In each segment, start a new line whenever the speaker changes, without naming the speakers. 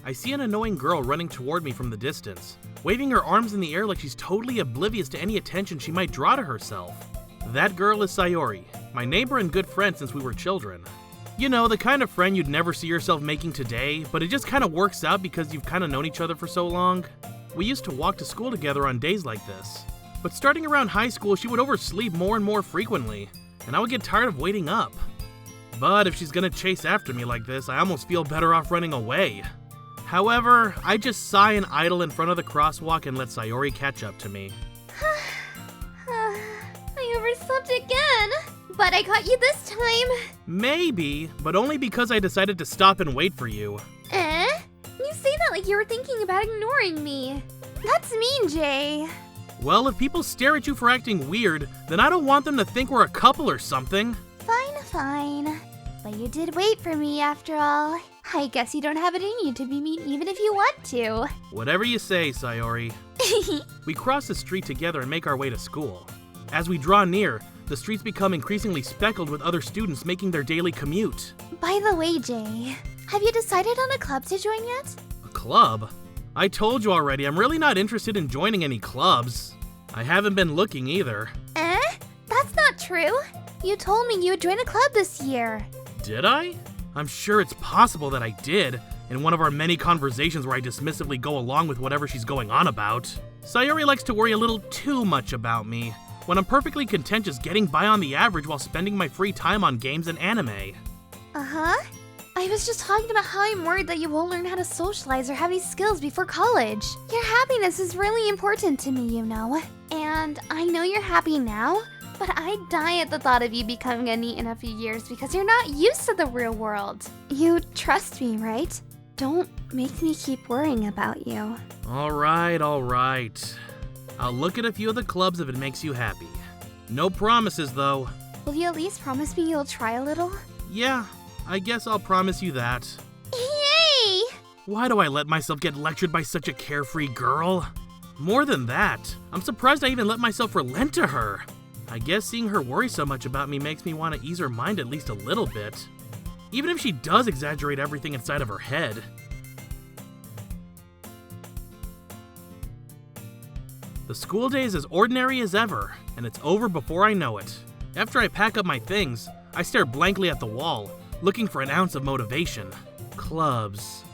I see an annoying girl running toward me from the distance, waving her arms in the air like she's totally oblivious to any attention she might draw to herself. That girl is Sayori, my neighbor and good friend since we were children. You know, the kind of friend you'd never see yourself making today, but it just kind of works out because you've kind of known each other for so long. We used to walk to school together on days like this. But starting around high school, she would oversleep more and more frequently, and I would get tired of waiting up. But if she's gonna chase after me like this, I almost feel better off running away. However, I just sigh and idle in front of the crosswalk and let Sayori catch up to me.
I overslept again, but I caught you this time.
Maybe, but only because I decided to stop and wait for you.
You say that like you were thinking about ignoring me. That's mean, Jay.
Well, if people stare at you for acting weird, then I don't want them to think we're a couple or something.
Fine. But you did wait for me after all. I guess you don't have it in you to be mean even if you want to.
Whatever you say, Sayori. We cross the street together and make our way to school. As we draw near, the streets become increasingly speckled with other students making their daily commute.
By the way, Jay, have you decided on a club to join yet?
A club? I told you already, I'm really not interested in joining any clubs. I haven't been looking either.
That's not true. You told me you would join a club this year.
Did I? I'm sure it's possible that I did, in one of our many conversations where I dismissively go along with whatever she's going on about. Sayori likes to worry a little too much about me, when I'm perfectly content just getting by on the average while spending my free time on games and anime.
I was just talking about how I'm worried that you won't learn how to socialize or have any skills before college. Your happiness is really important to me, you know. And I know you're happy now, but I'd die at the thought of you becoming a NEET in a few years because you're not used to the real world. You trust me, right? Don't make me keep worrying about you.
Alright. I'll look at a few of the clubs if it makes you happy. No promises, though.
Will you at least promise me you'll try a little?
Yeah, I guess I'll promise you that.
Yay!
Why do I let myself get lectured by such a carefree girl? More than that, I'm surprised I even let myself relent to her. I guess seeing her worry so much about me makes me want to ease her mind at least a little bit. Even if she does exaggerate everything inside of her head. The school day is as ordinary as ever, and it's over before I know it. After I pack up my things, I stare blankly at the wall, looking for an ounce of motivation. Clubs.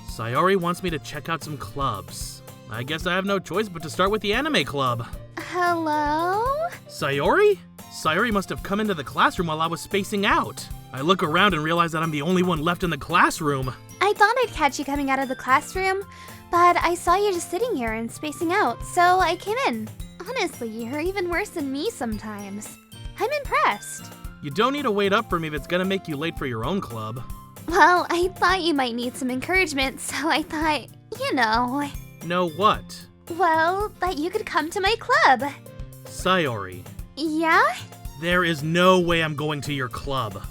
Sayori wants me to check out some clubs. I guess I have no choice but to start with the anime club.
Hello?
Sayori? Sayori must have come into the classroom while I was spacing out. I look around and realize that I'm the only one left in the classroom.
I thought I'd catch you coming out of the classroom, but I saw you just sitting here and spacing out, so I came in. Honestly, you're even worse than me sometimes. I'm impressed.
You don't need to wait up for me if it's gonna make you late for your own club.
Well, I thought you might need some encouragement, so I thought, you know.
Know what?
Well, that you could come to my club.
Sayori.
Yeah?
There is no way I'm going to your club.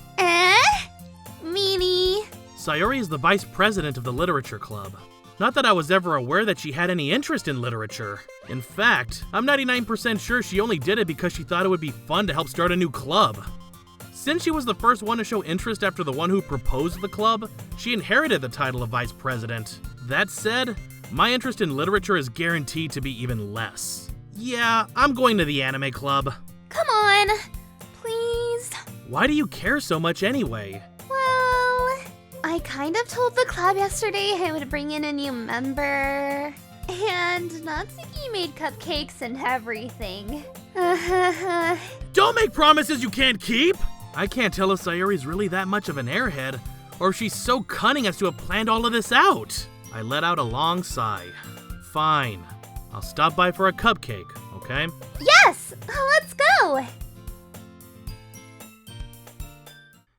Meanie.
Sayori is the vice president of the literature club. Not that I was ever aware that she had any interest in literature. In fact, I'm 99% sure she only did it because she thought it would be fun to help start a new club. Since she was the first one to show interest after the one who proposed the club, she inherited the title of vice president. That said, my interest in literature is guaranteed to be even less. Yeah, I'm going to the anime club.
Come on, please.
Why do you care so much anyway?
Well, I kind of told the club yesterday I would bring in a new member. And Natsuki made cupcakes and everything.
Don't make promises you can't keep! I can't tell if Sayori's really that much of an airhead, or if she's so cunning as to have planned all of this out. I let out a long sigh. Fine. I'll stop by for a cupcake, okay?
Yes! Let's go!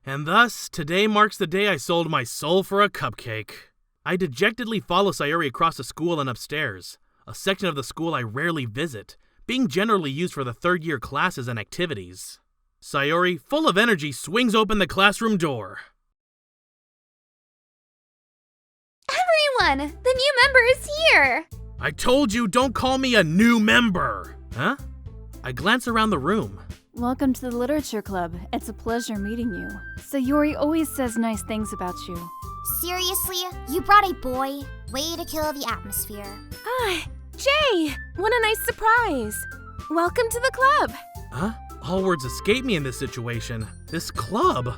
And thus, today marks the day I sold my soul for a cupcake. I dejectedly follow Sayori across the school and upstairs, a section of the school I rarely visit, being generally used for the third-year classes and activities. Sayori, full of energy, swings open the classroom door.
Everyone! The new member is here!
I told you, don't call me a new member! Huh? I glance around the room.
Welcome to the Literature Club. It's a pleasure meeting you. Sayori always says nice things about you. Seriously? You brought a boy? Way to kill the atmosphere.
Ah, Jay! What a nice surprise! Welcome to the club!
Huh? All words escape me in this situation. This club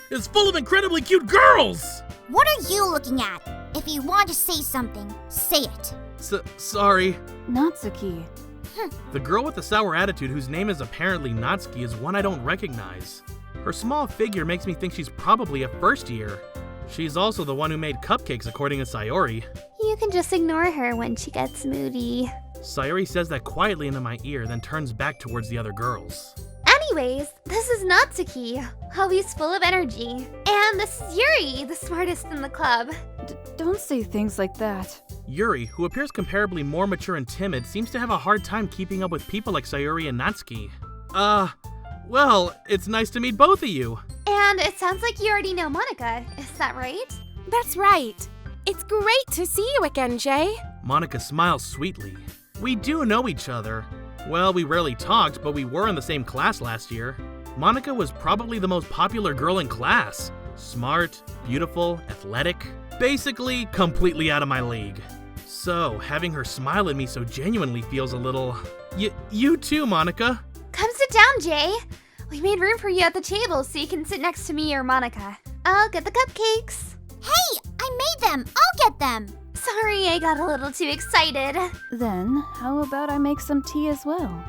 is full of incredibly cute girls!
What are you looking at? If you want to say something, say it.
Sorry.
Natsuki.
The girl with the sour attitude whose name is apparently Natsuki is one I don't recognize. Her small figure makes me think she's probably a first year. She's also the one who made cupcakes according to Sayori.
You can just ignore her when she gets moody.
Sayori says that quietly into my ear, then turns back towards the other girls.
Anyways, this is Natsuki, always full of energy. And this is Yuri, the smartest in the club.
Don't say things like that.
Yuri, who appears comparably more mature and timid, seems to have a hard time keeping up with people like Sayori and Natsuki. Well, it's nice to meet both of you.
And it sounds like you already know Monika, is that right?
That's right. It's great to see you again, Jay.
Monika smiles sweetly. We do know each other. Well, we rarely talked, but we were in the same class last year. Monika was probably the most popular girl in class. Smart, beautiful, athletic. Basically, completely out of my league. So, having her smile at me so genuinely feels a little... You too, Monika.
Come sit down, Jay. We made room for you at the table so you can sit next to me or Monika. I'll get the cupcakes.
Hey, I made them. I'll get them.
Sorry, I got a little too excited.
Then, how about I make some tea as well?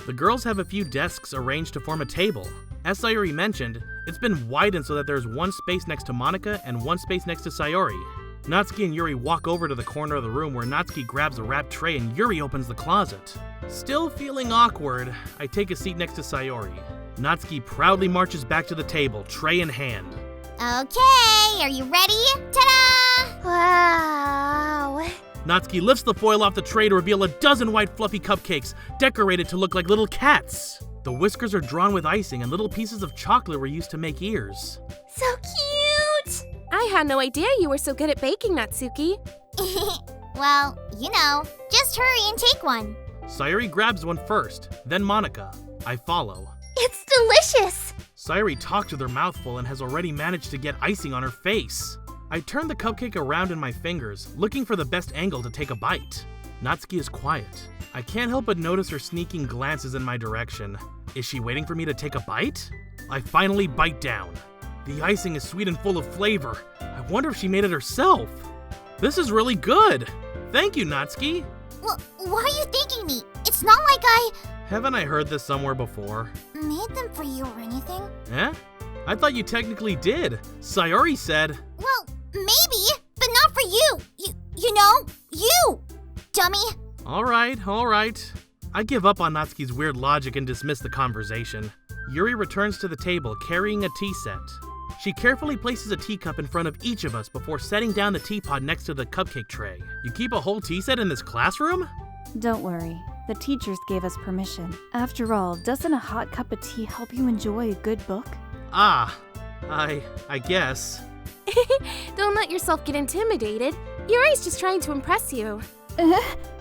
The girls have a few desks arranged to form a table. As Sayori mentioned, it's been widened so that there's one space next to Monika and one space next to Sayori. Natsuki and Yuri walk over to the corner of the room where Natsuki grabs a wrapped tray and Yuri opens the closet. Still feeling awkward, I take a seat next to Sayori. Natsuki proudly marches back to the table, tray in hand.
Okay, are you ready? Ta-da!
Wow.
Natsuki lifts the foil off the tray to reveal a dozen white fluffy cupcakes, decorated to look like little cats. The whiskers are drawn with icing and little pieces of chocolate were used to make ears.
So cute!
I had no idea you were so good at baking, Natsuki.
Well, you know, just hurry and take one.
Sayori grabs one first, then Monika. I follow.
It's delicious!
Sayori talks with her mouth full and has already managed to get icing on her face. I turn the cupcake around in my fingers, looking for the best angle to take a bite. Natsuki is quiet. I can't help but notice her sneaking glances in my direction. Is she waiting for me to take a bite? I finally bite down. The icing is sweet and full of flavor. I wonder if she made it herself. This is really good. Thank you, Natsuki.
Well, why are you thanking me? It's not like I
Haven't I heard this somewhere before?
made them for you or anything.
Eh? I thought you technically did. Sayori said...
Well, maybe, but not for you. You know, you, dummy.
Alright. I give up on Natsuki's weird logic and dismiss the conversation. Yuri returns to the table carrying a tea set. She carefully places a teacup in front of each of us before setting down the teapot next to the cupcake tray. You keep a whole tea set in this classroom?
Don't worry. The teachers gave us permission. After all, doesn't a hot cup of tea help you enjoy a good book?
I guess.
Don't let yourself get intimidated. Yuri's just trying to impress you.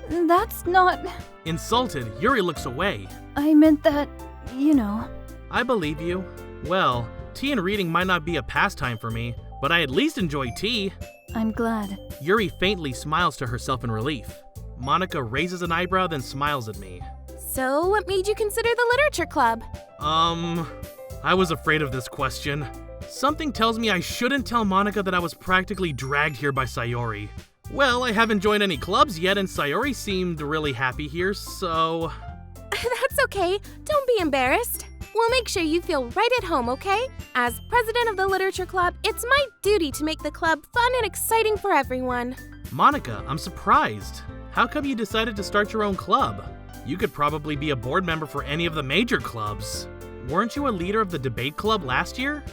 That's not...
Insulted, Yuri looks away.
I meant that, you know.
I believe you. Well, tea and reading might not be a pastime for me, but I at least enjoy tea.
I'm glad.
Yuri faintly smiles to herself in relief. Monika raises an eyebrow, then smiles at me.
So, what made you consider the literature club?
I was afraid of this question. Something tells me I shouldn't tell Monika that I was practically dragged here by Sayori. Well, I haven't joined any clubs yet, and Sayori seemed really happy here, so...
That's okay. Don't be embarrassed. We'll make sure you feel right at home, okay? As president of the literature club, it's my duty to make the club fun and exciting for everyone.
Monika, I'm surprised. How come you decided to start your own club? You could probably be a board member for any of the major clubs. Weren't you a leader of the debate club last year?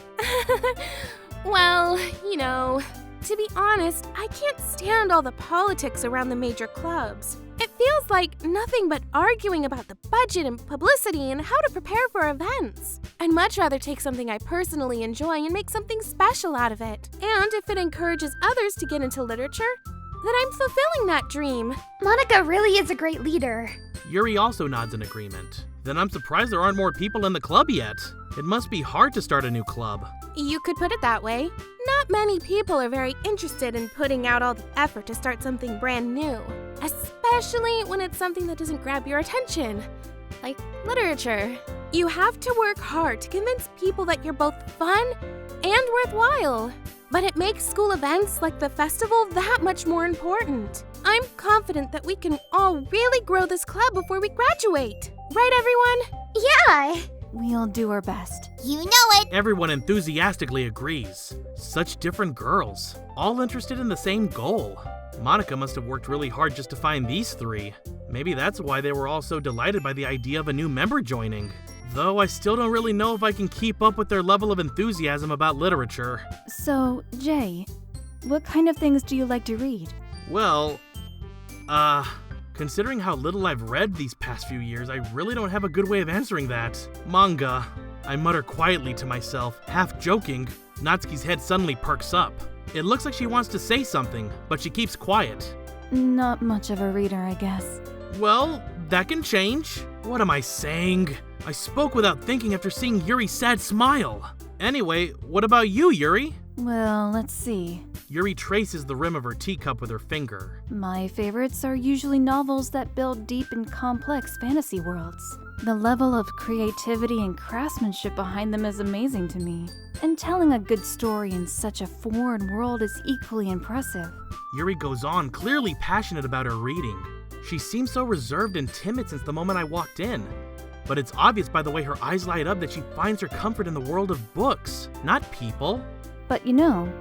Well, you know, to be honest, I can't stand all the politics around the major clubs. It feels like nothing but arguing about the budget and publicity and how to prepare for events. I'd much rather take something I personally enjoy and make something special out of it. And if it encourages others to get into literature, then I'm fulfilling that dream.
Monika really is a great leader.
Yuri also nods in agreement. Then I'm surprised there aren't more people in the club yet. It must be hard to start a new club.
You could put it that way. Not many people are very interested in putting out all the effort to start something brand new, especially when it's something that doesn't grab your attention, like literature. You have to work hard to convince people that you're both fun and worthwhile. But it makes school events like the festival that much more important. I'm confident that we can all really grow this club before we graduate. Right, everyone?
Yeah!
We'll do our best.
You know it.
Everyone enthusiastically agrees. Such different girls, all interested in the same goal. Monika must have worked really hard just to find these three. Maybe that's why they were all so delighted by the idea of a new member joining. Though I still don't really know if I can keep up with their level of enthusiasm about literature.
So, Jay, what kind of things do you like to read?
Well, considering how little I've read these past few years, I really don't have a good way of answering that. Manga. I mutter quietly to myself, half joking. Natsuki's head suddenly perks up. It looks like she wants to say something, but she keeps quiet.
Not much of a reader, I guess.
Well, that can change. What am I saying? I spoke without thinking after seeing Yuri's sad smile. Anyway, what about you, Yuri?
Well, let's see.
Yuri traces the rim of her teacup with her finger.
My favorites are usually novels that build deep and complex fantasy worlds. The level of creativity and craftsmanship behind them is amazing to me. And telling a good story in such a foreign world is equally impressive.
Yuri goes on, clearly passionate about her reading. She seems so reserved and timid since the moment I walked in. But it's obvious by the way her eyes light up that she finds her comfort in the world of books, not people.
But you know,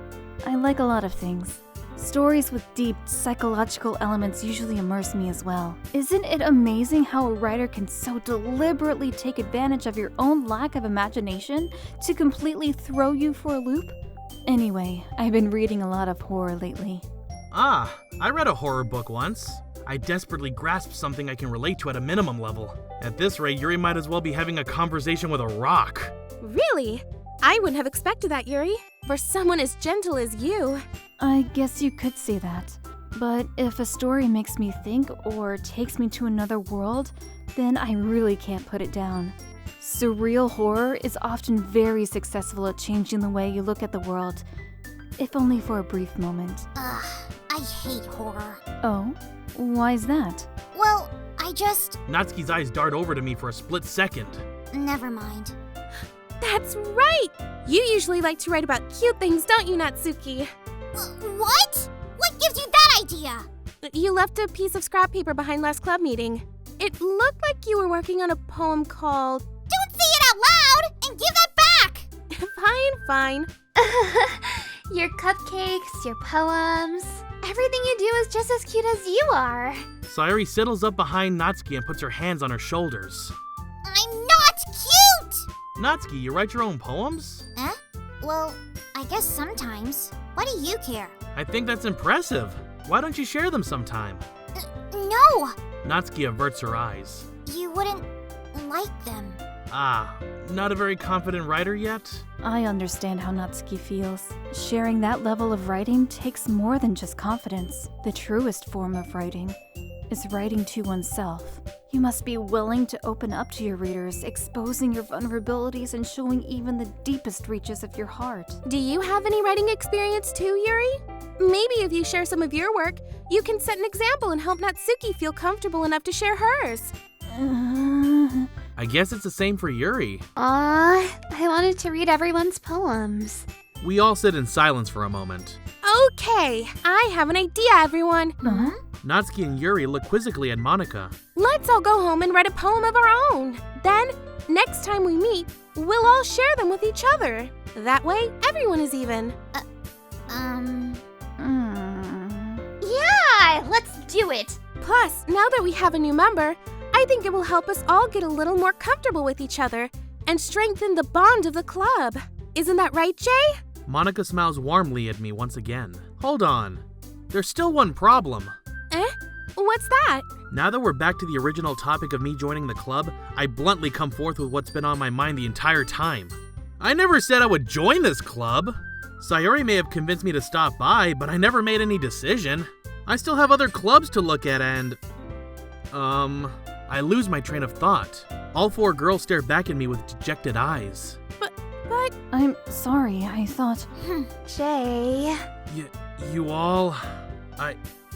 I like a lot of things. Stories with deep psychological elements usually immerse me as well. Isn't it amazing how a writer can so deliberately take advantage of your own lack of imagination to completely throw you for a loop? Anyway, I've been reading a lot of horror lately.
Ah, I read a horror book once. I desperately grasped something I can relate to at a minimum level. At this rate, Yuri might as well be having a conversation with a rock.
Really? I wouldn't have expected that, Yuri. For someone as gentle as you.
I guess you could say that. But if a story makes me think or takes me to another world, then I really can't put it down. Surreal horror is often very successful at changing the way you look at the world, if only for a brief moment.
Ugh, I hate horror.
Oh? Why's that?
Well, I just...
Natsuki's eyes dart over to me for a split second.
Never mind.
That's right! You usually like to write about cute things, don't you, Natsuki?
What? What gives you that idea?
You left a piece of scrap paper behind last club meeting. It looked like you were working on a poem called...
Don't say it out loud and give that back!
Fine.
Your cupcakes, your poems. Everything you do is just as cute as you are.
Sayori settles up behind Natsuki and puts her hands on her shoulders.
I'm not cute!
Natsuki, you write your own poems?
Eh? Well, I guess sometimes. Why do you care?
I think that's impressive. Why don't you share them sometime?
No!
Natsuki averts her eyes.
You wouldn't like them.
Ah, not a very confident writer yet?
I understand how Natsuki feels. Sharing that level of writing takes more than just confidence. The truest form of writing is writing to oneself. You must be willing to open up to your readers, exposing your vulnerabilities and showing even the deepest reaches of your heart.
Do you have any writing experience too, Yuri? Maybe if you share some of your work, you can set an example and help Natsuki feel comfortable enough to share hers.
I guess it's the same for Yuri.
I wanted to read everyone's poems.
We all sit in silence for a moment.
Okay, I have an idea, everyone.
Huh?
Natsuki and Yuri look quizzically at Monika.
Let's all go home and write a poem of our own. Then, next time we meet, we'll all share them with each other. That way, everyone is even.
Yeah, let's do it.
Plus, now that we have a new member, I think it will help us all get a little more comfortable with each other and strengthen the bond of the club. Isn't that right, Jay?
Monika smiles warmly at me once again. Hold on. There's still one problem.
Eh? What's that?
Now that we're back to the original topic of me joining the club, I bluntly come forth with what's been on my mind the entire time. I never said I would join this club. Sayori may have convinced me to stop by, but I never made any decision. I still have other clubs to look at and... I lose my train of thought. All four girls stare back at me with dejected eyes.
but
I'm sorry, I thought...
Jay.
You all...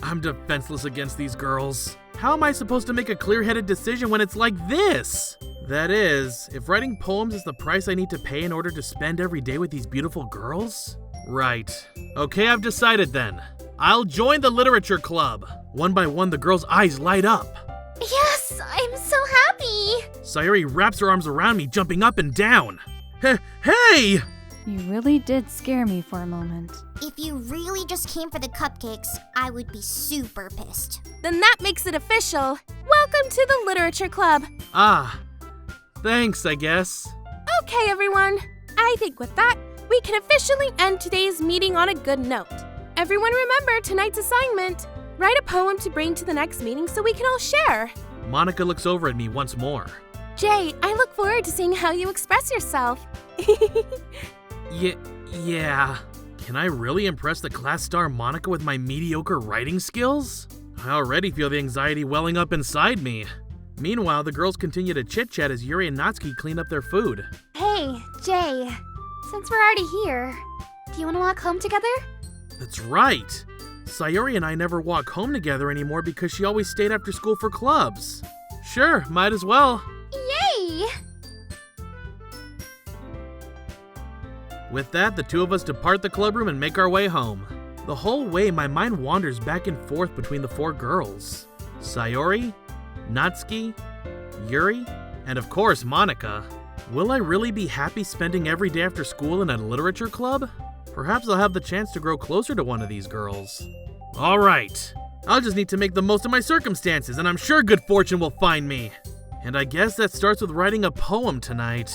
I'm defenseless against these girls. How am I supposed to make a clear-headed decision when it's like this? That is, if writing poems is the price I need to pay in order to spend every day with these beautiful girls? Right. Okay, I've decided then. I'll join the literature club. One by one, the girls' eyes light up.
Yes, I'm so happy.
Sayori wraps her arms around me, jumping up and down. Hey!
You really did scare me for a moment.
If you really just came for the cupcakes, I would be super pissed.
then that makes it official. Welcome to the literature club.
Ah, thanks, I guess.
Okay, everyone. I think with that, we can officially end today's meeting on a good note. Everyone remember tonight's assignment. Write a poem to bring to the next meeting so we can all share.
Monika looks over at me once more.
Jay, I look forward to seeing how you express yourself.
Yeah. Can I really impress the class star Monika with my mediocre writing skills? I already feel the anxiety welling up inside me. Meanwhile, the girls continue to chit-chat as Yuri and Natsuki clean up their food.
Hey, Jay. Since we're already here, do you want to walk home together?
That's right. Sayori and I never walk home together anymore because she always stayed after school for clubs. Sure, might as well.
Yay!
With that, the two of us depart the club room and make our way home. The whole way, my mind wanders back and forth between the four girls. Sayori, Natsuki, Yuri, and of course, Monika. Will I really be happy spending every day after school in a literature club? Perhaps I'll have the chance to grow closer to one of these girls. Alright, I'll just need to make the most of my circumstances, and I'm sure good fortune will find me. And I guess that starts with writing a poem tonight.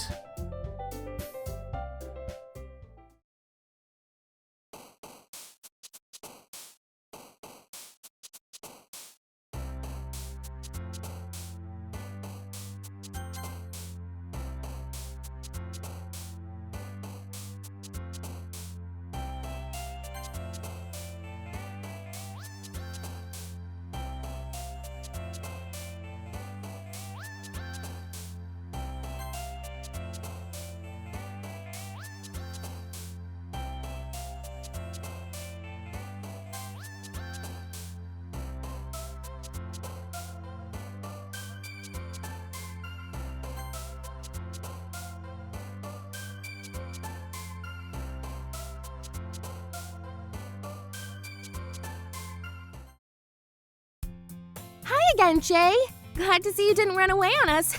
Hi again, Jay. Glad to see you didn't run away on us.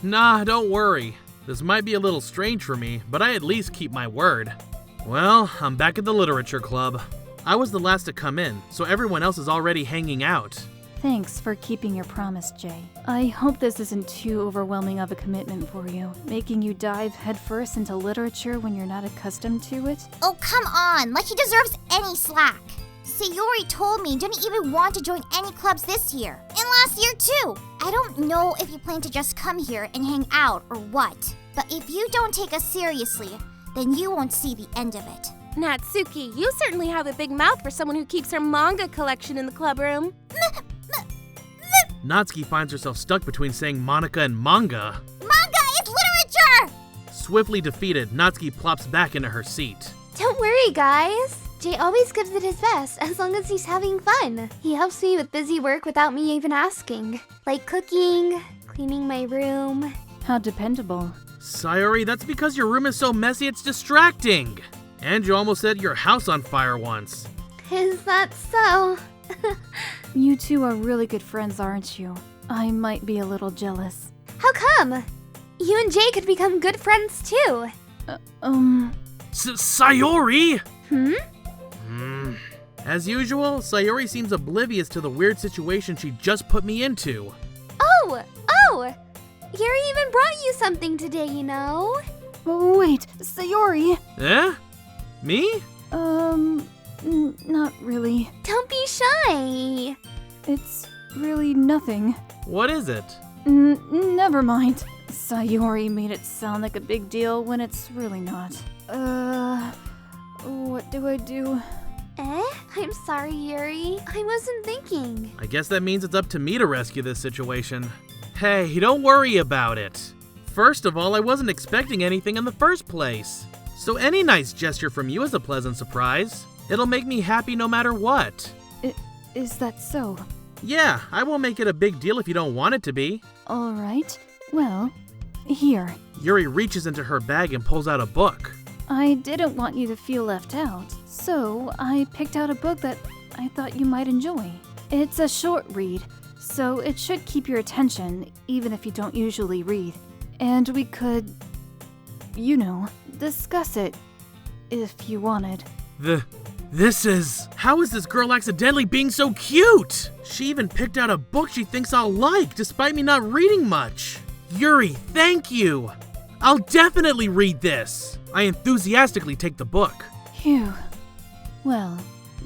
Nah, don't worry. This might be a little strange for me, but I at least keep my word. Well, I'm back at the literature club. I was the last to come in, so everyone else is already hanging out.
Thanks for keeping your promise, Jay. I hope this isn't too overwhelming of a commitment for you, making you dive headfirst into literature when you're not accustomed to it.
Oh, come on, like he deserves any slack. Sayori told me he didn't even want to join any clubs this year, and last year too. I don't know if you plan to just come here and hang out or what, but if you don't take us seriously, then you won't see the end of it.
Natsuki, you certainly have a big mouth for someone who keeps her manga collection in the club room.
Natsuki finds herself stuck between saying Monika and manga.
Manga is literature!
Swiftly defeated, Natsuki plops back into her seat.
Don't worry, guys. Jay always gives it his best as long as he's having fun. He helps me with busy work without me even asking. Like cooking, cleaning my room.
How dependable.
Sayori, that's because your room is so messy it's distracting. And you almost set your house on fire once.
Is that so?
You two are really good friends, aren't you? I might be a little jealous.
How come? You and Jay could become good friends too.
Sayori!
Hmm?
As usual, Sayori seems oblivious to the weird situation she just put me into.
Oh! Yuri even brought you something today, you know?
Wait, Sayori!
Eh? Me?
Not really.
Don't be shy.
It's really nothing.
What is it?
Never mind. Sayori made it sound like a big deal when it's really not. What do I do?
I'm sorry, Yuri. I wasn't thinking.
I guess that means it's up to me to rescue this situation. Hey, don't worry about it. First of all, I wasn't expecting anything in the first place. So any nice gesture from you is a pleasant surprise. It'll make me happy no matter what.
Is that so?
Yeah, I won't make it a big deal if you don't want it to be.
All right. Well, here.
Yuri reaches into her bag and pulls out a book.
I didn't want you to feel left out, so I picked out a book that I thought you might enjoy. It's a short read, so it should keep your attention, even if you don't usually read. And we could, discuss it, if you wanted.
How is this girl accidentally being so cute? She even picked out a book she thinks I'll like, despite me not reading much. Yuri, thank you. I'll definitely read this. I enthusiastically take the book.
Phew. Well,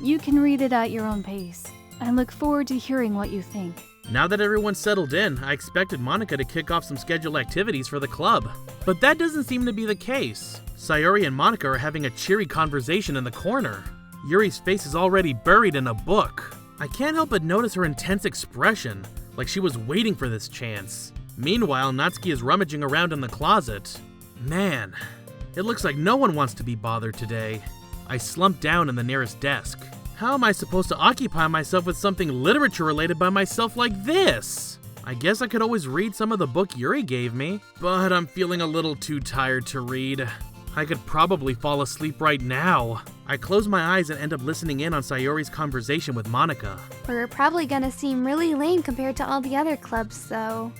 you can read it at your own pace. I look forward to hearing what you think.
Now that everyone's settled in, I expected Monika to kick off some scheduled activities for the club. But that doesn't seem to be the case. Sayori and Monika are having a cheery conversation in the corner. Yuri's face is already buried in a book. I can't help but notice her intense expression, like she was waiting for this chance. Meanwhile, Natsuki is rummaging around in the closet. Man, it looks like no one wants to be bothered today. I slump down in the nearest desk. How am I supposed to occupy myself with something literature-related by myself like this? I guess I could always read some of the book Yuri gave me, but I'm feeling a little too tired to read. I could probably fall asleep right now. I close my eyes and end up listening in on Sayori's conversation with Monika.
We're probably gonna seem really lame compared to all the other clubs, so...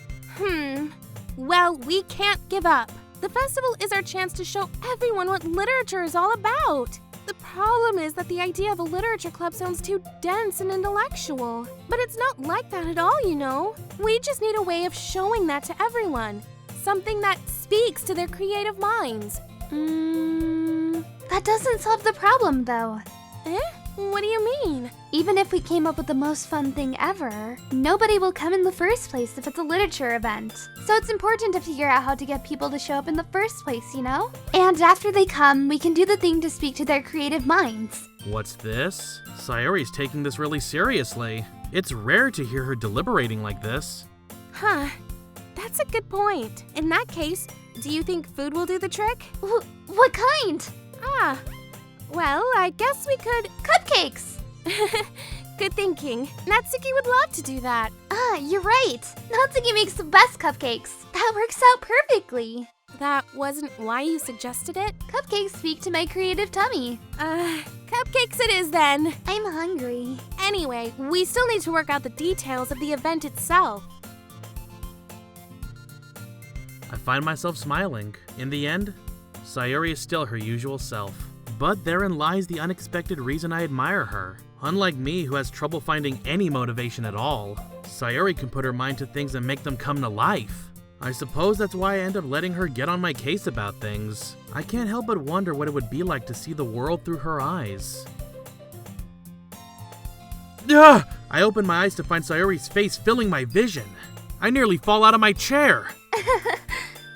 Well, we can't give up. The festival is our chance to show everyone what literature is all about. The problem is that the idea of a literature club sounds too dense and intellectual. But it's not like that at all, you know. We just need a way of showing that to everyone. Something that speaks to their creative minds.
That doesn't solve the problem, though.
What do you mean?
Even if we came up with the most fun thing ever, nobody will come in the first place if it's a literature event. So it's important to figure out how to get people to show up in the first place, you know? And after they come, we can do the thing to speak to their creative minds.
What's this? Sayori's taking this really seriously. It's rare to hear her deliberating like this.
That's a good point. In that case, do you think food will do the trick?
What kind?
Well, I guess we could...
Cupcakes!
Good thinking. Natsuki would love to do that.
You're right. Natsuki makes the best cupcakes. That works out perfectly.
That wasn't why you suggested it?
Cupcakes speak to my creative tummy.
Cupcakes it is then.
I'm hungry.
Anyway, we still need to work out the details of the event itself.
I find myself smiling. In the end, Sayori is still her usual self. But therein lies the unexpected reason I admire her. Unlike me, who has trouble finding any motivation at all, Sayori can put her mind to things and make them come to life. I suppose that's why I end up letting her get on my case about things. I can't help but wonder what it would be like to see the world through her eyes. I open my eyes to find Sayori's face filling my vision. I nearly fall out of my chair.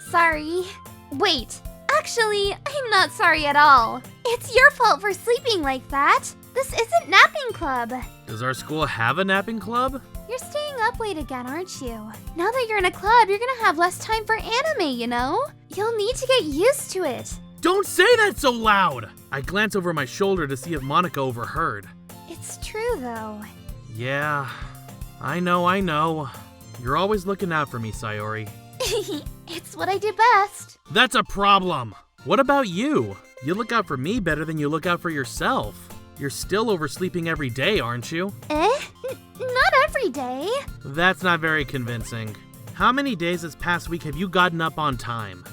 Sorry. Wait. Actually, I'm not sorry at all. It's your fault for sleeping like that. This isn't napping club.
Does our school have a napping club?
You're staying up late again, aren't you? Now that you're in a club, you're gonna have less time for anime, you know? You'll need to get used to it.
Don't say that so loud! I glance over my shoulder to see if Monika overheard.
It's true, though.
Yeah, I know. You're always looking out for me, Sayori.
It's what I do best.
That's a problem. What about you? You look out for me better than you look out for yourself. You're still oversleeping every day, aren't you?
Not every day.
That's not very convincing. How many days this past week have you gotten up on time?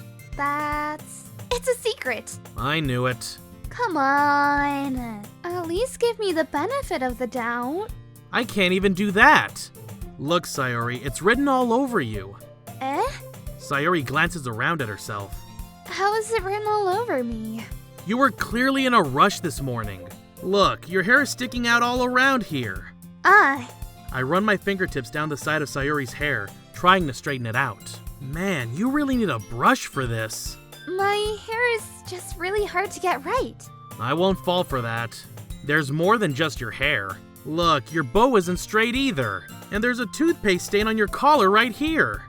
It's a secret.
I knew it.
Come on. At least give me the benefit of the doubt.
I can't even do that. Look, Sayori, it's written all over you. Sayori glances around at herself.
How is it written all over me?
You were clearly in a rush this morning. Look, your hair is sticking out all around here. I run my fingertips down the side of Sayori's hair, trying to straighten it out. Man, you really need a brush for this.
My hair is just really hard to get right.
I won't fall for that. There's more than just your hair. Look, your bow isn't straight either. And there's a toothpaste stain on your collar right here.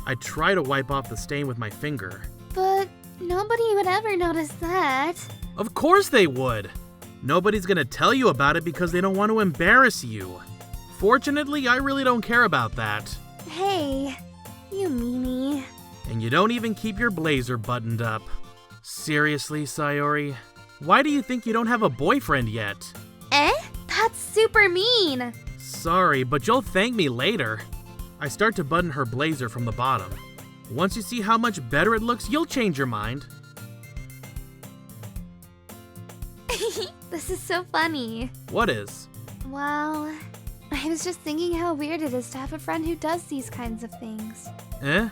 I try to wipe off the stain with my finger.
But nobody would ever notice that.
Of course they would! Nobody's gonna tell you about it because they don't want to embarrass you. Fortunately, I really don't care about that.
Hey, you meanie.
And you don't even keep your blazer buttoned up. Seriously, Sayori? Why do you think you don't have a boyfriend yet?
Eh? That's super mean.
Sorry, but you'll thank me later. I start to button her blazer from the bottom. Once you see how much better it looks, you'll change your mind.
This is so funny.
What is?
Well, I was just thinking how weird it is to have a friend who does these kinds of things.
Eh?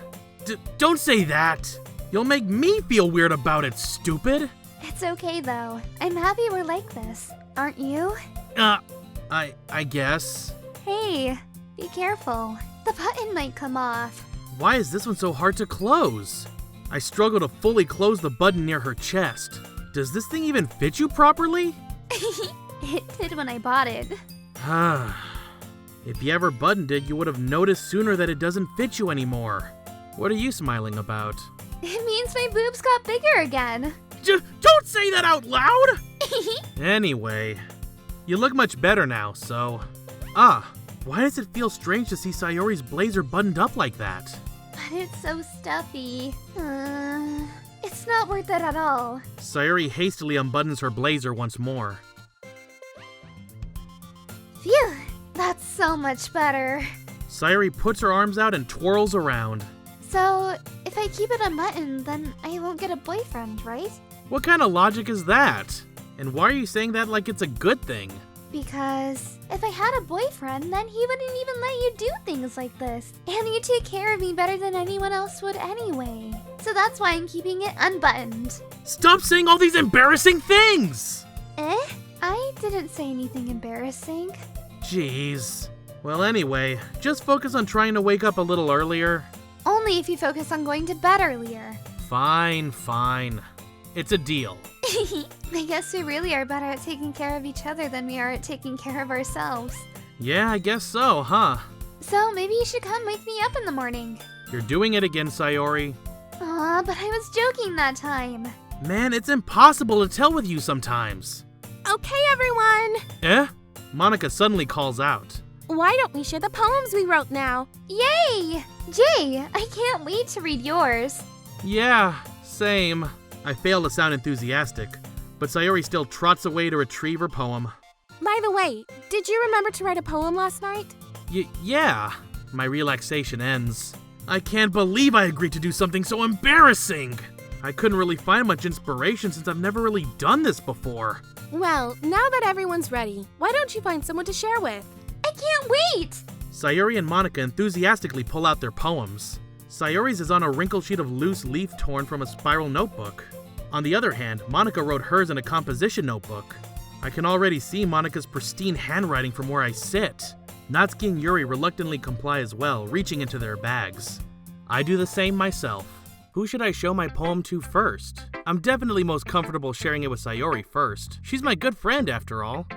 Don't say that! You'll make me feel weird about it, stupid!
It's okay though. I'm happy we're like this. Aren't you?
I guess.
Hey, be careful. The button might come off.
Why is this one so hard to close? I struggle to fully close the button near her chest. Does this thing even fit you properly?
It did when I bought it.
If you ever buttoned it, you would have noticed sooner that it doesn't fit you anymore. What are you smiling about?
It means my boobs got bigger again.
Don't say that out loud! Anyway, you look much better now, so... why does it feel strange to see Sayori's blazer buttoned up like that?
But it's so stuffy. It's not worth it at all.
Sayori hastily unbuttons her blazer once more.
Phew, that's so much better.
Sayori puts her arms out and twirls around.
So, if I keep it unbuttoned, then I won't get a boyfriend, right?
What kind of logic is that? And why are you saying that like it's a good thing?
Because if I had a boyfriend, then he wouldn't even let you do things like this. And you take care of me better than anyone else would anyway. So that's why I'm keeping it unbuttoned.
Stop saying all these embarrassing things!
Eh? I didn't say anything embarrassing.
Jeez. Well, anyway, just focus on trying to wake up a little earlier.
Only if you focus on going to bed earlier.
Fine. It's a deal.
I guess we really are better at taking care of each other than we are at taking care of ourselves.
Yeah, I guess so, huh?
So maybe you should come wake me up in the morning.
You're doing it again, Sayori.
Aw, but I was joking that time.
Man, it's impossible to tell with you sometimes.
Okay, everyone.
Eh? Monika suddenly calls out.
Why don't we share the poems we wrote now?
Yay! Jay, I can't wait to read yours.
Yeah, same. I fail to sound enthusiastic, but Sayori still trots away to retrieve her poem.
By the way, did you remember to write a poem last night?
Yeah. My relaxation ends. I can't believe I agreed to do something so embarrassing! I couldn't really find much inspiration since I've never really done this before.
Well, now that everyone's ready, why don't you find someone to share with?
I can't wait!
Sayori and Monika enthusiastically pull out their poems. Sayori's is on a wrinkled sheet of loose leaf torn from a spiral notebook. On the other hand, Monika wrote hers in a composition notebook. I can already see Monika's pristine handwriting from where I sit. Natsuki and Yuri reluctantly comply as well, reaching into their bags. I do the same myself. Who should I show my poem to first? I'm definitely most comfortable sharing it with Sayori first. She's my good friend after all.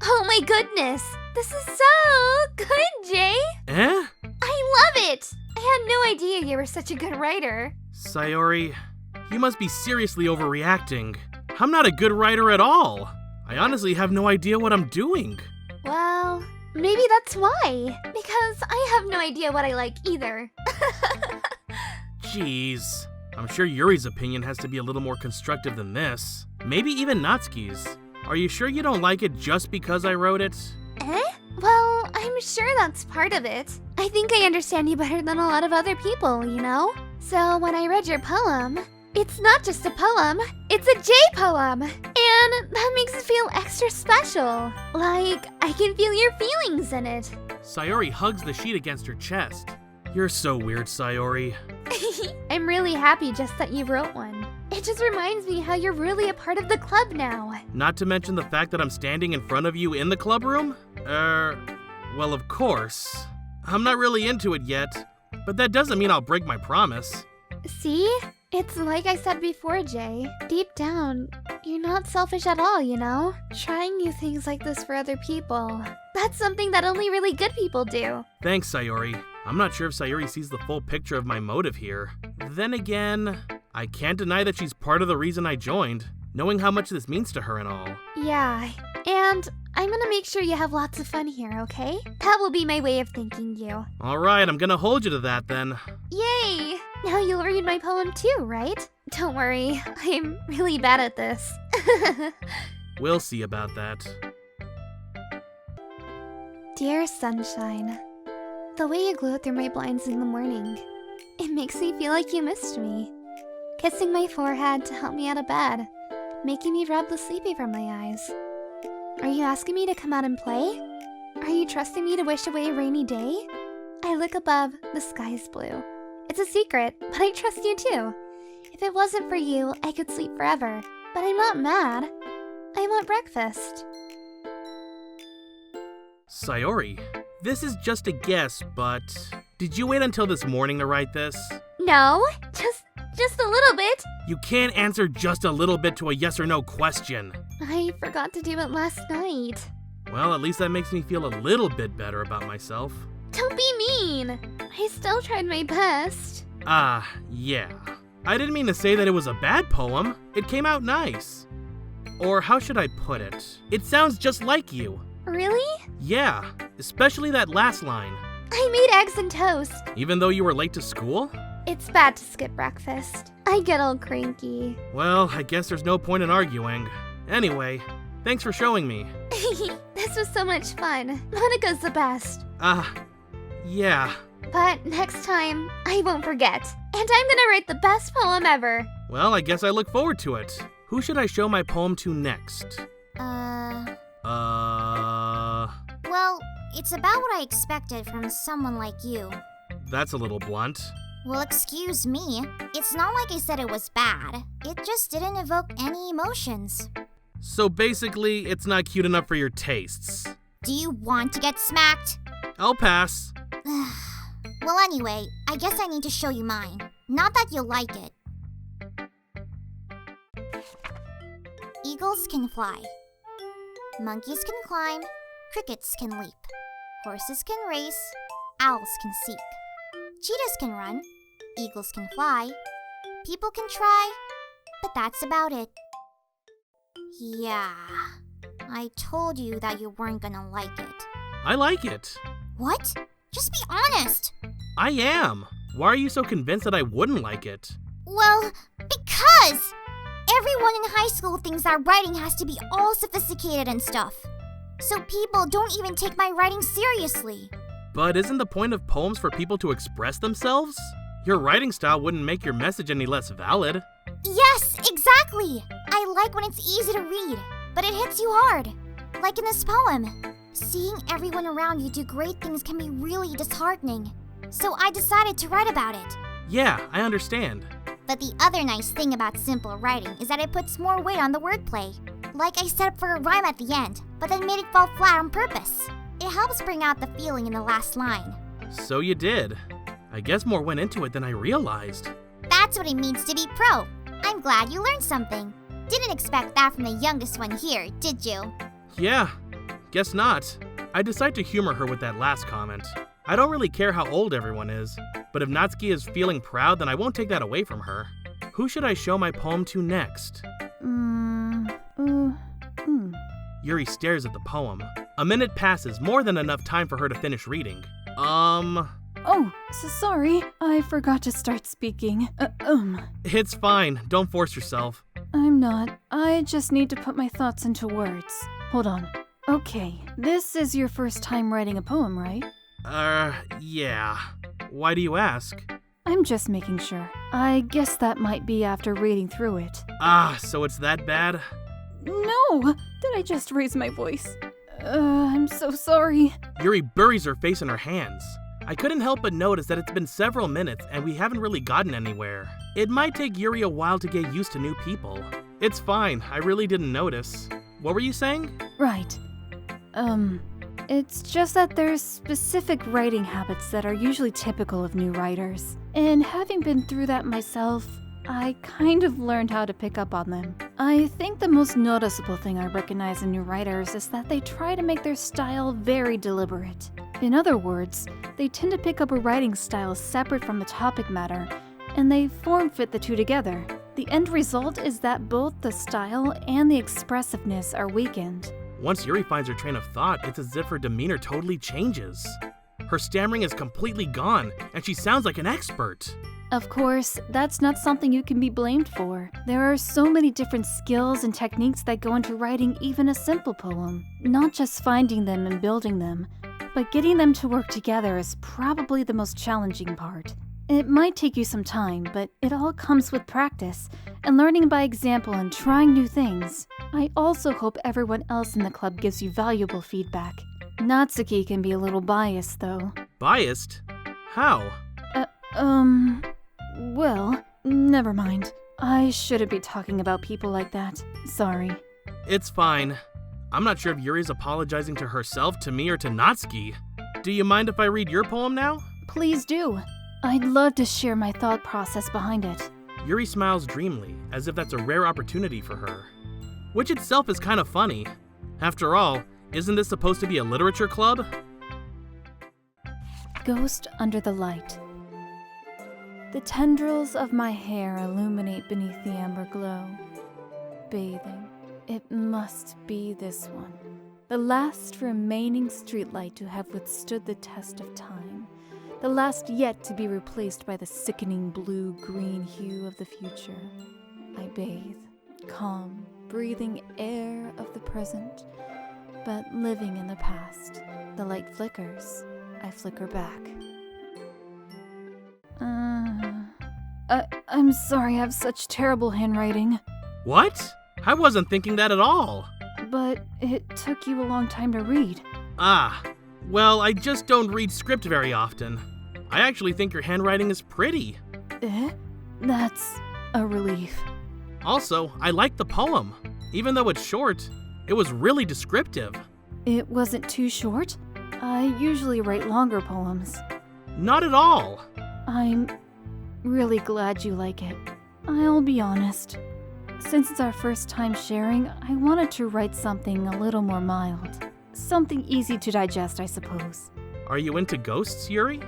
Oh my goodness! This is so good, Jay!
Eh?
I love it! I had no idea you were such a good writer.
Sayori, you must be seriously overreacting. I'm not a good writer at all. I honestly have no idea what I'm doing.
Well, maybe that's why. Because I have no idea what I like either.
Jeez. I'm sure Yuri's opinion has to be a little more constructive than this. Maybe even Natsuki's. Are you sure you don't like it just because I wrote it?
Eh? Well, I'm sure that's part of it. I think I understand you better than a lot of other people, you know? So when I read your poem, it's not just a poem, it's a J poem! And that makes it feel extra special. Like, I can feel your feelings in it.
Sayori hugs the sheet against her chest. You're so weird, Sayori.
I'm really happy just that you wrote one. It just reminds me how you're really a part of the club now.
Not to mention the fact that I'm standing in front of you in the club room? Well, of course. I'm not really into it yet, but that doesn't mean I'll break my promise.
See? It's like I said before, Jay. Deep down, you're not selfish at all, you know? Trying new things like this for other people. That's something that only really good people do.
Thanks, Sayori. I'm not sure if Sayori sees the full picture of my motive here. Then again, I can't deny that she's part of the reason I joined, knowing how much this means to her and all.
Yeah, and I'm gonna make sure you have lots of fun here, okay? That will be my way of thanking you.
Alright, I'm gonna hold you to that then.
Yay! Now you'll read my poem too, right? Don't worry, I'm really bad at this.
We'll see about that.
Dear sunshine, the way you glow through my blinds in the morning, it makes me feel like you missed me. Kissing my forehead to help me out of bed, making me rub the sleepy from my eyes. Are you asking me to come out and play? Are you trusting me to wish away a rainy day? I look above, the sky's blue. It's a secret, but I trust you too. If it wasn't for you, I could sleep forever. But I'm not mad. I want breakfast.
Sayori, this is just a guess, but did you wait until this morning to write this?
No, just a little bit.
You can't answer just a little bit to a yes or no question.
I forgot to do it last night.
Well, at least that makes me feel a little bit better about myself.
Don't be mean. I still tried my best.
Yeah. I didn't mean to say that it was a bad poem. It came out nice. Or how should I put it? It sounds just like you.
Really?
Yeah, especially that last line.
I made eggs and toast.
Even though you were late to school?
It's bad to skip breakfast. I get all cranky.
Well, I guess there's no point in arguing. Anyway, thanks for showing me.
This was so much fun. Monika's the best.
Yeah.
But next time, I won't forget. And I'm gonna write the best poem ever.
Well, I guess I look forward to it. Who should I show my poem to next?
Well, it's about what I expected from someone like you.
That's a little blunt.
Well, excuse me. It's not like I said it was bad. It just didn't evoke any emotions.
So basically, it's not cute enough for your tastes.
Do you want to get smacked?
I'll pass.
Well, anyway, I guess I need to show you mine. Not that you'll like it. Eagles can fly. Monkeys can climb. Crickets can leap. Horses can race. Owls can seek. Cheetahs can run. Eagles can fly. People can try. But that's about it. Yeah. I told you that you weren't gonna like it.
I like it.
What? Just be honest.
I am. Why are you so convinced that I wouldn't like it?
Well, because everyone in high school thinks that writing has to be all sophisticated and stuff. So people don't even take my writing seriously.
But isn't the point of poems for people to express themselves? Your writing style wouldn't make your message any less valid.
Yes, exactly. I like when it's easy to read, but it hits you hard. Like in this poem. Seeing everyone around you do great things can be really disheartening. So I decided to write about it.
Yeah, I understand.
But the other nice thing about simple writing is that it puts more weight on the wordplay. Like I set up for a rhyme at the end, but then made it fall flat on purpose. It helps bring out the feeling in the last line.
So you did. I guess more went into it than I realized.
That's what it means to be pro. I'm glad you learned something. Didn't expect that from the youngest one here, did you?
Yeah, guess not. I decided to humor her with that last comment. I don't really care how old everyone is, but if Natsuki is feeling proud, then I won't take that away from her. Who should I show my poem to next? Yuri stares at the poem. A minute passes, more than enough time for her to finish reading.
Oh, so sorry. I forgot to start speaking.
It's fine. Don't force yourself.
I'm not. I just need to put my thoughts into words. Hold on. Okay, this is your first time writing a poem, right?
Yeah. Why do you ask?
I'm just making sure. I guess that might be after reading through it.
So it's that bad?
No! Did I just raise my voice? I'm so sorry.
Yuri buries her face in her hands. I couldn't help but notice that it's been several minutes and we haven't really gotten anywhere. It might take Yuri a while to get used to new people. It's fine, I really didn't notice. What were you saying?
Right. It's just that there's specific writing habits that are usually typical of new writers. And having been through that myself, I kind of learned how to pick up on them. I think the most noticeable thing I recognize in new writers is that they try to make their style very deliberate. In other words, they tend to pick up a writing style separate from the topic matter, and they form-fit the two together. The end result is that both the style and the expressiveness are weakened.
Once Yuri finds her train of thought, it's as if her demeanor totally changes. Her stammering is completely gone, and she sounds like an expert.
Of course, that's not something you can be blamed for. There are so many different skills and techniques that go into writing even a simple poem. Not just finding them and building them, but getting them to work together is probably the most challenging part. It might take you some time, but it all comes with practice and learning by example and trying new things. I also hope everyone else in the club gives you valuable feedback. Natsuki can be a little biased, though.
Biased? How?
Well, never mind. I shouldn't be talking about people like that. Sorry.
It's fine. I'm not sure if Yuri's apologizing to herself, to me, or to Natsuki. Do you mind if I read your poem now?
Please do. I'd love to share my thought process behind it.
Yuri smiles dreamily, as if that's a rare opportunity for her. Which itself is kind of funny. After all, isn't this supposed to be a literature club?
Ghost under the light. The tendrils of my hair illuminate beneath the amber glow. Bathing. It must be this one. The last remaining streetlight to have withstood the test of time. The last yet to be replaced by the sickening blue-green hue of the future. I bathe, calm, breathing air of the present, but living in the past. The light flickers. I flicker back. I'm sorry I have such terrible handwriting.
What? I wasn't thinking that at all.
But it took you a long time to read.
Ah, well, I just don't read script very often. I actually think your handwriting is pretty.
That's a relief.
Also, I like the poem. Even though it's short, it was really descriptive.
It wasn't too short? I usually write longer poems.
Not at all.
I'm really glad you like it. I'll be honest. Since it's our first time sharing, I wanted to write something a little more mild. Something easy to digest, I suppose.
Are you into ghosts, Yuri?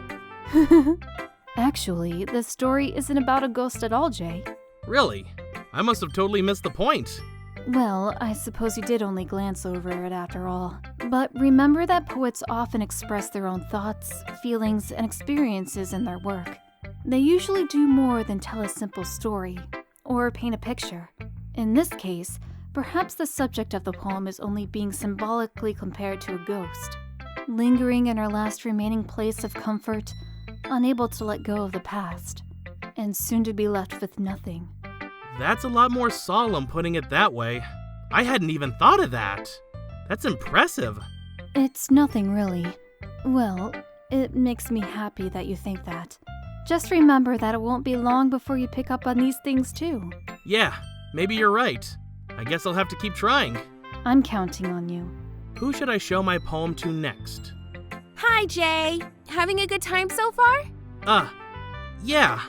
Actually, the story isn't about a ghost at all, Jay.
Really? I must have totally missed the point.
Well, I suppose you did only glance over it after all. But remember that poets often express their own thoughts, feelings, and experiences in their work. They usually do more than tell a simple story, or paint a picture. In this case, perhaps the subject of the poem is only being symbolically compared to a ghost, lingering in her last remaining place of comfort, unable to let go of the past, and soon to be left with nothing.
That's a lot more solemn putting it that way. I hadn't even thought of that. That's impressive.
It's nothing really. Well, it makes me happy that you think that. Just remember that it won't be long before you pick up on these things too.
Yeah, maybe you're right. I guess I'll have to keep trying.
I'm counting on you.
Who should I show my poem to next?
Hi, Jay. Having a good time so far?
Yeah.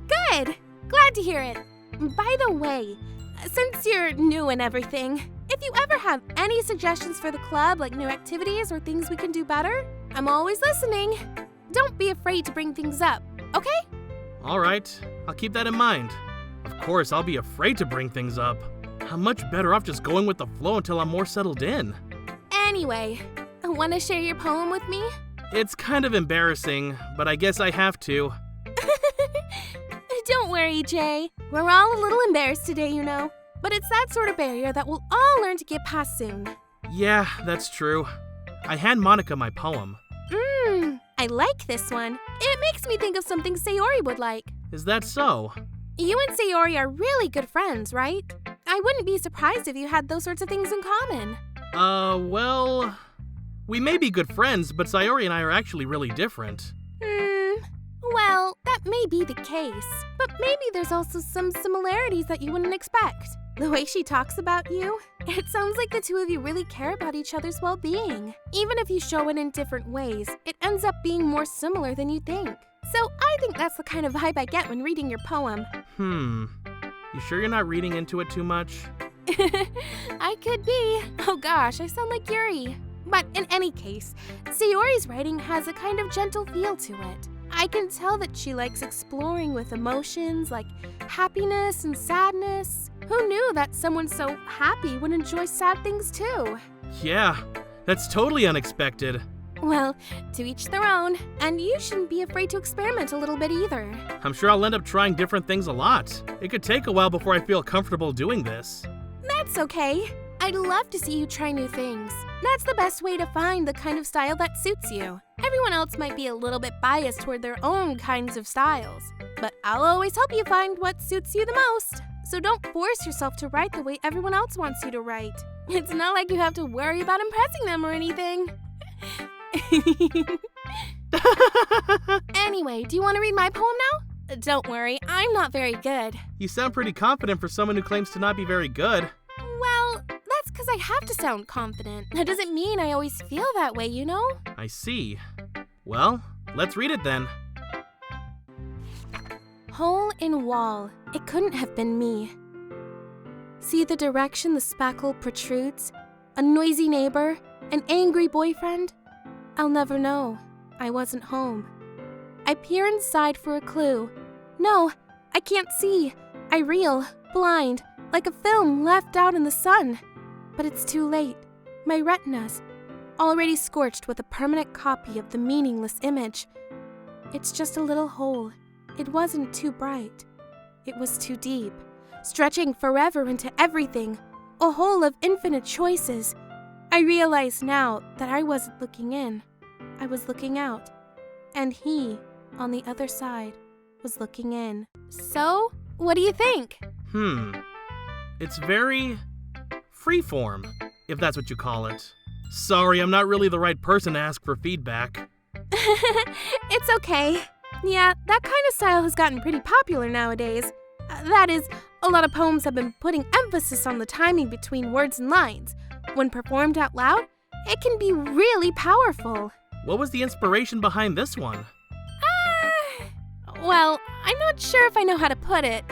Good. Glad to hear it. By the way, since you're new and everything, if you ever have any suggestions for the club, like new activities or things we can do better, I'm always listening. Don't be afraid to bring things up, okay?
All right, I'll keep that in mind. Of course, I'll be afraid to bring things up. I'm much better off just going with the flow until I'm more settled in.
Anyway, want to share your poem with me?
It's kind of embarrassing, but I guess I have to.
Don't worry, Jay. We're all a little embarrassed today, you know. But it's that sort of barrier that we'll all learn to get past soon.
Yeah, that's true. I hand Monika my poem.
I like this one. It makes me think of something Sayori would like.
Is that so?
You and Sayori are really good friends, right? I wouldn't be surprised if you had those sorts of things in common.
Well... We may be good friends, but Sayori and I are actually really different.
Well, that may be the case. But maybe there's also some similarities that you wouldn't expect. The way she talks about you, it sounds like the two of you really care about each other's well-being. Even if you show it in different ways, it ends up being more similar than you think. So I think that's the kind of vibe I get when reading your poem.
You sure you're not reading into it too much?
I could be. Oh gosh, I sound like Yuri. But in any case, Sayori's writing has a kind of gentle feel to it. I can tell that she likes exploring with emotions like happiness and sadness. Who knew that someone so happy would enjoy sad things too?
Yeah, that's totally unexpected.
Well, to each their own, and you shouldn't be afraid to experiment a little bit either.
I'm sure I'll end up trying different things a lot. It could take a while before I feel comfortable doing this.
That's okay. I'd love to see you try new things. That's the best way to find the kind of style that suits you. Everyone else might be a little bit biased toward their own kinds of styles, but I'll always help you find what suits you the most. So don't force yourself to write the way everyone else wants you to write. It's not like you have to worry about impressing them or anything. Anyway, do you want to read my poem now? Don't worry, I'm not very good.
You sound pretty confident for someone who claims to not be very good.
Well, that's because I have to sound confident. That doesn't mean I always feel that way, you know?
I see. Well, let's read it then.
Hole in wall. It couldn't have been me. See the direction the spackle protrudes? A noisy neighbor? An angry boyfriend? I'll never know. I wasn't home. I peer inside for a clue. No, I can't see. I reel, blind, like a film left out in the sun. But it's too late. My retina's already scorched with a permanent copy of the meaningless image. It's just a little hole. It wasn't too bright. It was too deep, stretching forever into everything. A hole of infinite choices. I realize now that I wasn't looking in. I was looking out. And he, on the other side, was looking in. So, what do you think?
It's very freeform, if that's what you call it. Sorry, I'm not really the right person to ask for feedback.
It's okay. Yeah, that kind of style has gotten pretty popular nowadays. That is, a lot of poems have been putting emphasis on the timing between words and lines. When performed out loud, it can be really powerful.
What was the inspiration behind this one?
Well, I'm not sure if I know how to put it.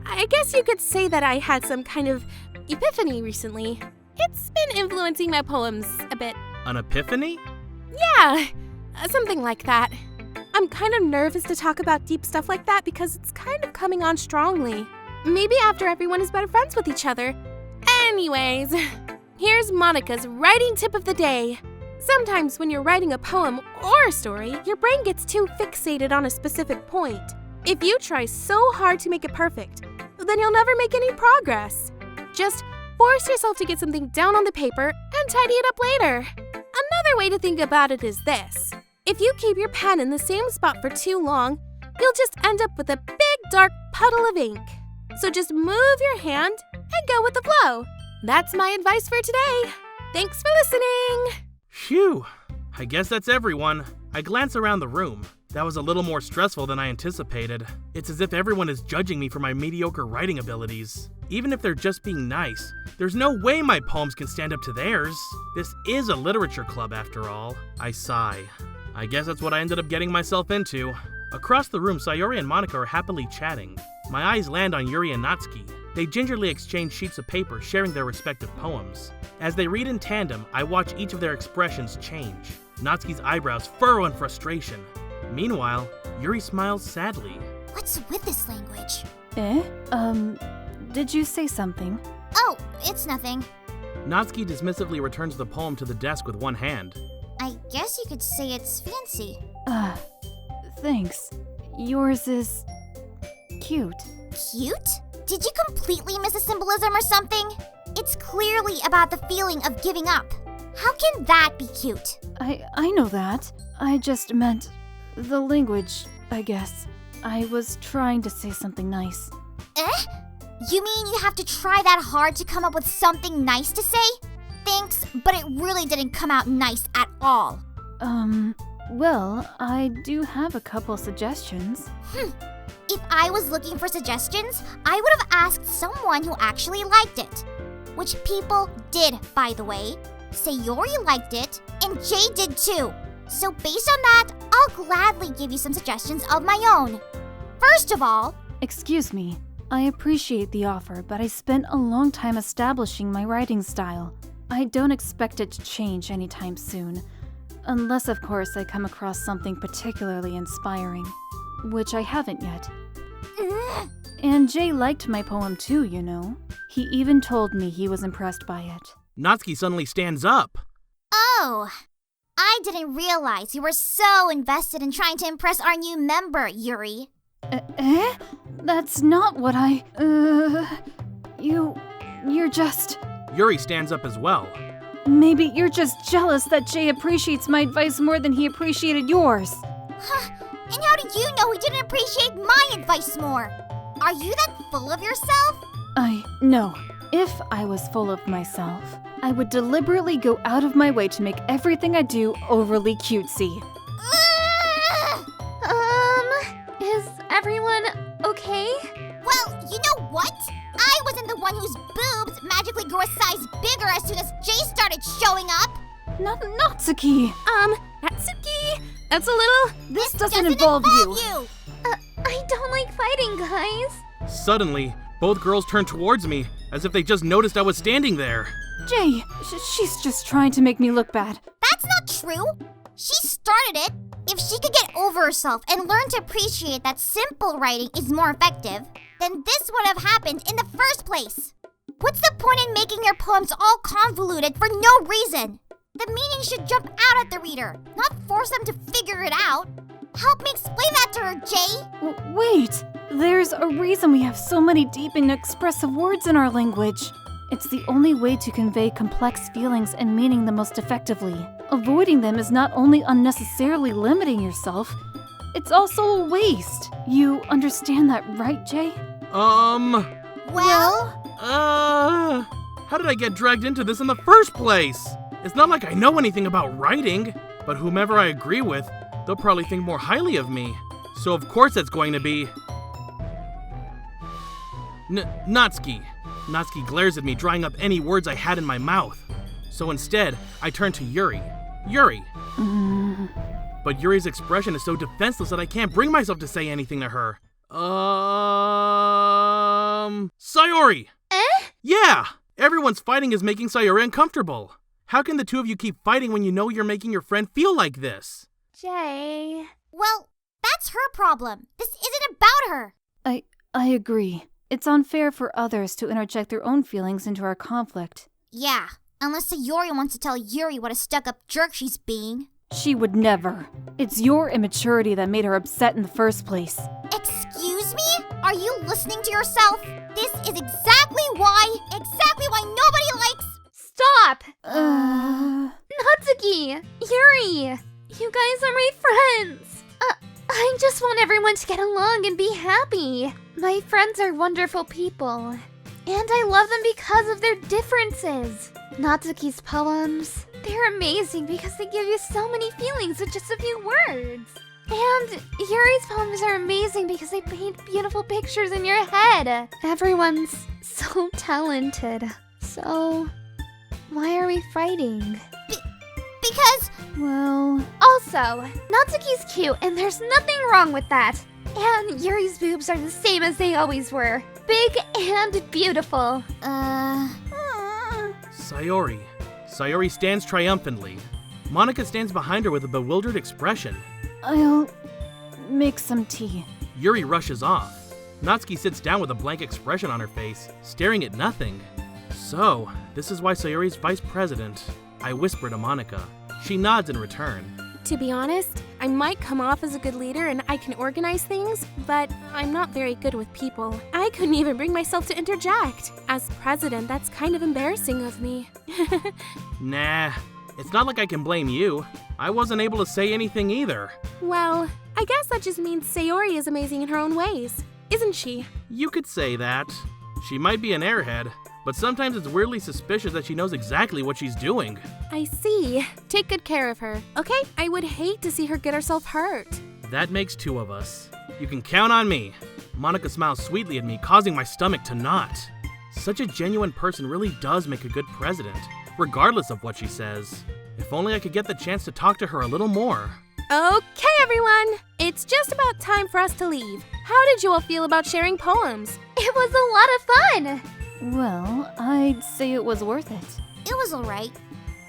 I guess you could say that I had some kind of epiphany recently. It's been influencing my poems a bit.
An epiphany?
Yeah, something like that. I'm kind of nervous to talk about deep stuff like that because it's kind of coming on strongly. Maybe after everyone is better friends with each other. Anyways, here's Monika's writing tip of the day. Sometimes when you're writing a poem or a story, your brain gets too fixated on a specific point. If you try so hard to make it perfect, then you'll never make any progress. Just force yourself to get something down on the paper and tidy it up later. Another way to think about it is this. If you keep your pen in the same spot for too long, you'll just end up with a big dark puddle of ink. So just move your hand and go with the flow. That's my advice for today. Thanks for listening.
Phew. I guess that's everyone. I glance around the room. That was a little more stressful than I anticipated. It's as if everyone is judging me for my mediocre writing abilities. Even if they're just being nice, there's no way my poems can stand up to theirs. This is a literature club after all. I sigh. I guess that's what I ended up getting myself into. Across the room, Sayori and Monika are happily chatting. My eyes land on Yuri and Natsuki. They gingerly exchange sheets of paper, sharing their respective poems. As they read in tandem, I watch each of their expressions change. Natsuki's eyebrows furrow in frustration. Meanwhile, Yuri smiles sadly.
What's with this language?
Did you say something?
Oh, it's nothing.
Natsuki dismissively returns the poem to the desk with one hand.
I guess you could say it's fancy.
Thanks. Yours is cute.
Cute? Did you completely miss a symbolism or something? It's clearly about the feeling of giving up. How can that be cute?
I know that. I just meant the language, I guess. I was trying to say something nice.
Eh? You mean you have to try that hard to come up with something nice to say? Thanks, but it really didn't come out nice at all.
Well, I do have a couple suggestions.
If I was looking for suggestions, I would have asked someone who actually liked it. Which people did, by the way. Sayori liked it, and Jay did too. So based on that, I'll gladly give you some suggestions of my own. First of all...
Excuse me. I appreciate the offer, but I spent a long time establishing my writing style. I don't expect it to change anytime soon. Unless, of course, I come across something particularly inspiring. Which I haven't yet. And Jay liked my poem too, you know. He even told me he was impressed by it.
Natsuki suddenly stands up.
Oh, I didn't realize you were so invested in trying to impress our new member, Yuri.
That's not what I... You're just...
Yuri stands up as well.
Maybe you're just jealous that Jay appreciates my advice more than he appreciated yours.
And how do you know he didn't appreciate my advice more? Are you that full of yourself?
No. If I was full of myself, I would deliberately go out of my way to make everything I do overly cutesy.
Is everyone okay?
Well, you know what? I wasn't the one whose boobs magically grew a size bigger as soon as Jay started showing up.
Natsuki!
Natsuki, that's a little...
This doesn't involve you.
I don't like fighting, guys.
Suddenly, both girls turn towards me, as if they just noticed I was standing there.
Jay, she's just trying to make me look bad.
That's not true. She started it. If she could get over herself and learn to appreciate that simple writing is more effective, then this would have happened in the first place. What's the point in making your poems all convoluted for no reason? The meaning should jump out at the reader, not force them to figure it out. Help me explain that to her, Jay.
Wait, there's a reason we have so many deep and expressive words in our language. It's the only way to convey complex feelings and meaning the most effectively. Avoiding them is not only unnecessarily limiting yourself, it's also a waste. You understand that, right, Jay?
Well?
How did I get dragged into this in the first place? It's not like I know anything about writing, but whomever I agree with, they'll probably think more highly of me. So of course it's going to be... Natsuki. Natsuki glares at me, drying up any words I had in my mouth. So instead, I turn to Yuri. Yuri! But Yuri's expression is so defenseless that I can't bring myself to say anything to her. Sayori! Yeah! Everyone's fighting is making Sayori uncomfortable. How can the two of you keep fighting when you know you're making your friend feel like this?
Jay...
Well, that's her problem. This isn't about her.
I agree. It's unfair for others to interject their own feelings into our conflict.
Yeah, unless Sayori wants to tell Yuri what a stuck-up jerk she's being.
She would never. It's your immaturity that made her upset in the first place.
Excuse me? Are you listening to yourself? This is exactly why nobody likes...
Stop! Natsuki! Yuri! You guys are my friends! I just want everyone to get along and be happy. My friends are wonderful people. And I love them because of their differences. Natsuki's poems, they're amazing because they give you so many feelings with just a few words. And Yuri's poems are amazing because they paint beautiful pictures in your head. Everyone's so talented. So, why are we fighting?
Because...
Well...
Also, Natsuki's cute and there's nothing wrong with that. And Yuri's boobs are the same as they always were. Big and beautiful.
Sayori. Sayori stands triumphantly. Monika stands behind her with a bewildered expression.
I'll make some tea.
Yuri rushes off. Natsuki sits down with a blank expression on her face, staring at nothing. So, this is why Sayori's vice president. I whisper to Monika. She nods in return.
To be honest, I might come off as a good leader and I can organize things, but I'm not very good with people. I couldn't even bring myself to interject. As president, that's kind of embarrassing of me.
Nah, it's not like I can blame you. I wasn't able to say anything either.
Well, I guess that just means Sayori is amazing in her own ways, isn't she?
You could say that. She might be an airhead, but sometimes it's weirdly suspicious that she knows exactly what she's doing.
I see. Take good care of her, okay? I would hate to see her get herself hurt.
That makes two of us. You can count on me. Monika smiles sweetly at me, causing my stomach to knot. Such a genuine person really does make a good president, regardless of what she says. If only I could get the chance to talk to her a little more.
Okay, everyone. It's just about time for us to leave. How did you all feel about sharing poems?
It was a lot of fun.
Well, I'd say it was worth it.
It was alright.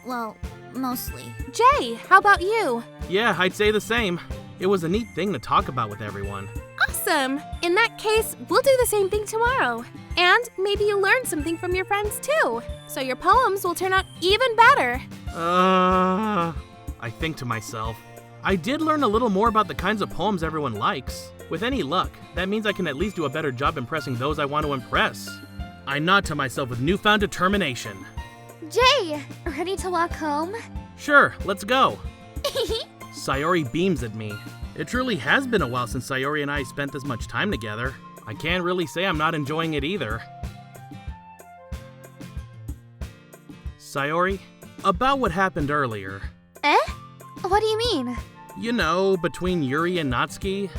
Well, mostly.
Jay, how about you?
Yeah, I'd say the same. It was a neat thing to talk about with everyone.
Awesome! In that case, we'll do the same thing tomorrow. And maybe you learn something from your friends too. So your poems will turn out even better.
I think to myself, I did learn a little more about the kinds of poems everyone likes. With any luck, that means I can at least do a better job impressing those I want to impress. I nod to myself with newfound determination.
Jay, ready to walk home?
Sure, let's go. Sayori beams at me. It truly has been a while since Sayori and I spent this much time together. I can't really say I'm not enjoying it either. Sayori, about what happened earlier.
Eh? What do you mean?
You know, between Yuri and Natsuki.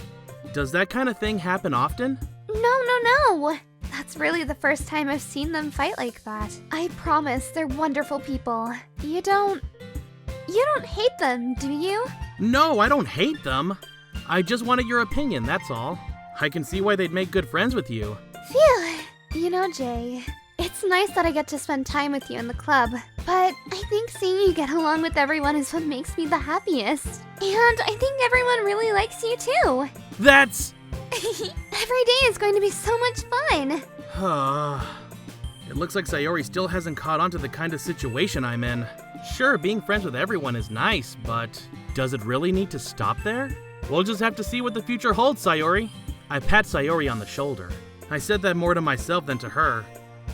Does that kind of thing happen often?
No. That's really the first time I've seen them fight like that. I promise, they're wonderful people. You don't hate them, do you?
No, I don't hate them. I just wanted your opinion, that's all. I can see why they'd make good friends with you.
Phew. You know, Jay, it's nice that I get to spend time with you in the club, but I think seeing you get along with everyone is what makes me the happiest. And I think everyone really likes you too.
That's...
Every day is going to be so much fun.
It looks like Sayori still hasn't caught on to the kind of situation I'm in. Sure, being friends with everyone is nice, but does it really need to stop there? We'll just have to see what the future holds, Sayori. I pat Sayori on the shoulder. I said that more to myself than to her,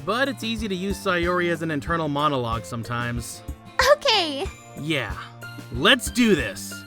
but it's easy to use Sayori as an internal monologue sometimes.
Okay.
Yeah, let's do this.